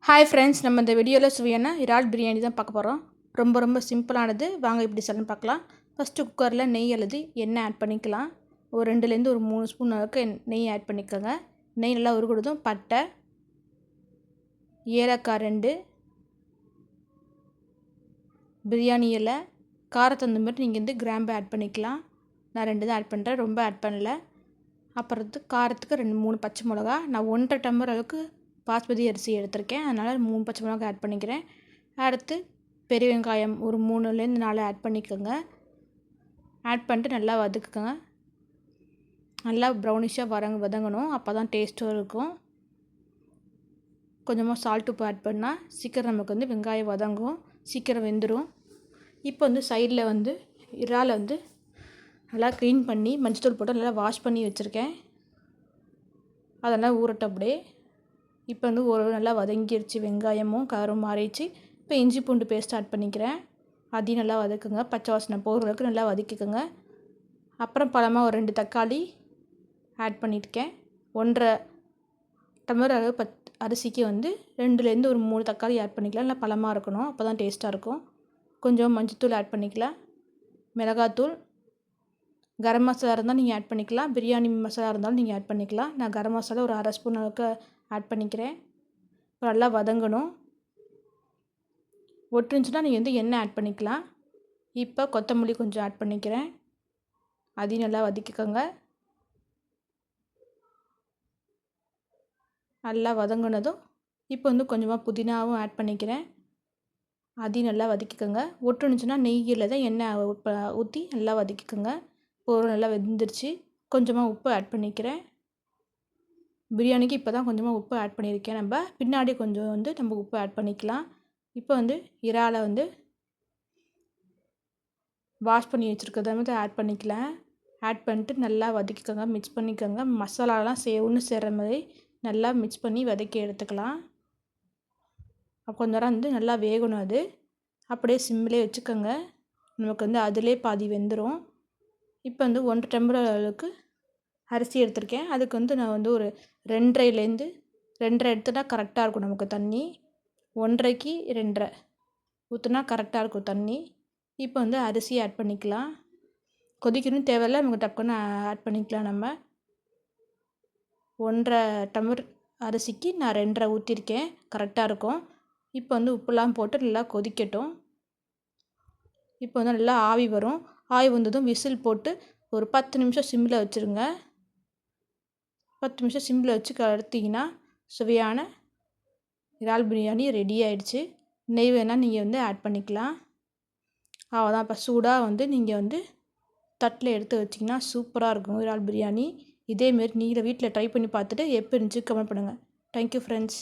Hi friends, நம்ம இந்த வீடியோவில் சுவையான இறால் பிரியாணி தான் பார்க்க போகிறோம். ரொம்ப சிம்பிளானது. வாங்க இப்படி சொல்லணும்னு பார்க்கலாம். ஃபஸ்ட்டு குக்கரில் நெய் அல்லது எண்ணெய் ஆட் பண்ணிக்கலாம். ஒரு 2லேருந்து ஒரு 3 ஸ்பூன் அளவுக்கு நெய் ஆட் பண்ணிக்கோங்க. நெய் நல்லா உருகுனதும் பட்டை, ஏலக்காய் 2, பிரியாணி இலை, காரத்துக்கு தகுந்த மாதிரி நீங்கள் கிராம்பு ஆட் பண்ணிக்கலாம். நான் 2 தான் ஆட் பண்ணுறேன், ரொம்ப ஆட் பண்ணல. அப்புறத்து காரத்துக்கு 2-3 பச்சை மிளகா. நான் 1.5 டம்ளர் அளவுக்கு பாஸ்மதி அரிசி எடுத்திருக்கேன், அதனால் 3 பச்சை மிளகாய் ஆட் பண்ணிக்கிறேன். அடுத்து பெரிய வெங்காயம் ஒரு 3லேருந்து 4 ஆட் பண்ணிக்கோங்க. ஆட் பண்ணிட்டு நல்லா வதக்குங்க. நல்லா ப்ரௌனிஷாக வதங்கணும், அப்போ தான் டேஸ்ட்டும் இருக்கும். கொஞ்சமாக சால்ட் உப்பு ஆட் பண்ணால் சீக்கிரம் நமக்கு வெங்காயம் வதங்கும், சீக்கிரம் வெந்துடும். இப்போ சைடில் இறாலை நல்லா க்ளீன் பண்ணி மஞ்சத்தூள் போட்டு நல்லா வாஷ் பண்ணி வச்சுருக்கேன். அதெல்லாம் ஊறட்டும் அப்படியே. இப்போ ஒரு நல்லா வதங்கிடுச்சு, வெங்காயமும் கலரும் மாறிடுச்சு. இப்போ இஞ்சி பூண்டு பேஸ்ட் ஆட் பண்ணிக்கிறேன். அதையும் நல்லா வதக்குங்க, பச்சை வாசனை போகிற அளவுக்கு நல்லா வதக்கிக்கோங்க. அப்புறம் பழமாக ஒரு 2 தக்காளி ஆட் பண்ணியிருக்கேன். 1.5 டம்ளர் அளவு அரிசிக்கு 2லேருந்து ஒரு 3 தக்காளி ஆட் பண்ணிக்கலாம். நல்லா பழமாக இருக்கணும், அப்போ தான் டேஸ்ட்டாக இருக்கும். கொஞ்சம் மஞ்சத்தூள் ஆட் பண்ணிக்கலாம், மிளகாத்தூள், கரம் மசாலா இருந்தால் நீங்கள் ஆட் பண்ணிக்கலாம், பிரியாணி மசாலா இருந்தாலும் நீங்கள் ஆட் பண்ணிக்கலாம். நான் கரம் மசாலா ஒரு 1/2 ஸ்பூன் அளவுக்கு ஆட் பண்ணிக்கிறேன். இப்போ நல்லா வதங்கணும். ஒட்டுருந்துச்சுன்னா நீங்கள் எண்ணெய் ஆட் பண்ணிக்கலாம். இப்போ கொத்தமல்லி கொஞ்சம் ஆட் பண்ணிக்கிறேன், அதையும் நல்லா வதக்கிக்கோங்க. நல்லா வதங்கினதும் இப்போ கொஞ்சமாக புதினாவும் ஆட் பண்ணிக்கிறேன், அதையும் நல்லா வதக்கிக்கோங்க. ஒட்டுருந்துச்சுன்னா நெய்யில் தான் எண்ணெய் ஊற்றி நல்லா வதக்கிக்கோங்க. இப்போ நல்லா வெந்துருச்சு. கொஞ்சமாக உப்பு ஆட் பண்ணிக்கிறேன். பிரியாணிக்கு இப்போ தான் கொஞ்சமாக உப்பு ஆட் பண்ணியிருக்கேன். நம்ம பின்னாடி கொஞ்சம் நம்ம உப்பு ஆட் பண்ணிக்கலாம். இப்போ இறாலை வாஷ் பண்ணி வச்சுருக்கிறத ஆட் பண்ணிக்கலாம். ஆட் பண்ணிட்டு நல்லா வதக்கிக்கோங்க, மிக்ஸ் பண்ணிக்கோங்க. மசாலாலாம் ஒன்று சேர்கிற மாதிரி நல்லா மிக்ஸ் பண்ணி வதக்கி எடுத்துக்கலாம். கொஞ்ச நேரம் நல்லா வேகணும். அது அப்படியே சிம்மிலே வச்சுக்கோங்க, நமக்கு அதிலே பாதி வெந்துடும். இப்போ 1 டம்ளர் அளவுக்கு அரிசி எடுத்திருக்கேன். அதுக்கு நான் ஒரு 2.5 எடுத்துட்டா கரெக்டாக இருக்கும் நமக்கு தண்ணி. 1.5க்கு 2.5 ஊற்றுனா கரெக்டாக இருக்கும் தண்ணி. இப்போ அரிசி ஆட் பண்ணிக்கலாம். கொதிக்கணும் தேவையில்லை, நமக்கு டக்குன்னு ஆட் பண்ணிக்கலாம். நம்ம 1.5 டம்ளர் அரிசிக்கு நான் 2.5 ஊற்றிருக்கேன், கரெக்டாக இருக்கும். இப்போ உப்புலாம் போட்டு நல்லா கொதிக்கட்டும். இப்போ நல்லா ஆவி வரும். ஆவி வந்ததும் விசில் போட்டு ஒரு 10 நிமிஷம் சிம்மில் வச்சுருங்க. 10 நிமிஷம் சிம்மில் வச்சு எடுத்திங்கன்னா சுவையான இறால் பிரியாணி ரெடி ஆகிடுச்சு. நெய் வேணால் நீங்கள் ஆட் பண்ணிக்கலாம். அவ்வளோதான். இப்போ சூடாக நீங்கள் தட்டில் எடுத்து வச்சிங்கன்னா சூப்பராக இருக்கும் இறால் பிரியாணி. இதேமாரி நீங்கள் வீட்டில் ட்ரை பண்ணி பார்த்துட்டு எப்படி இருந்துச்சு கமெண்ட் பண்ணுங்கள். Thank you friends.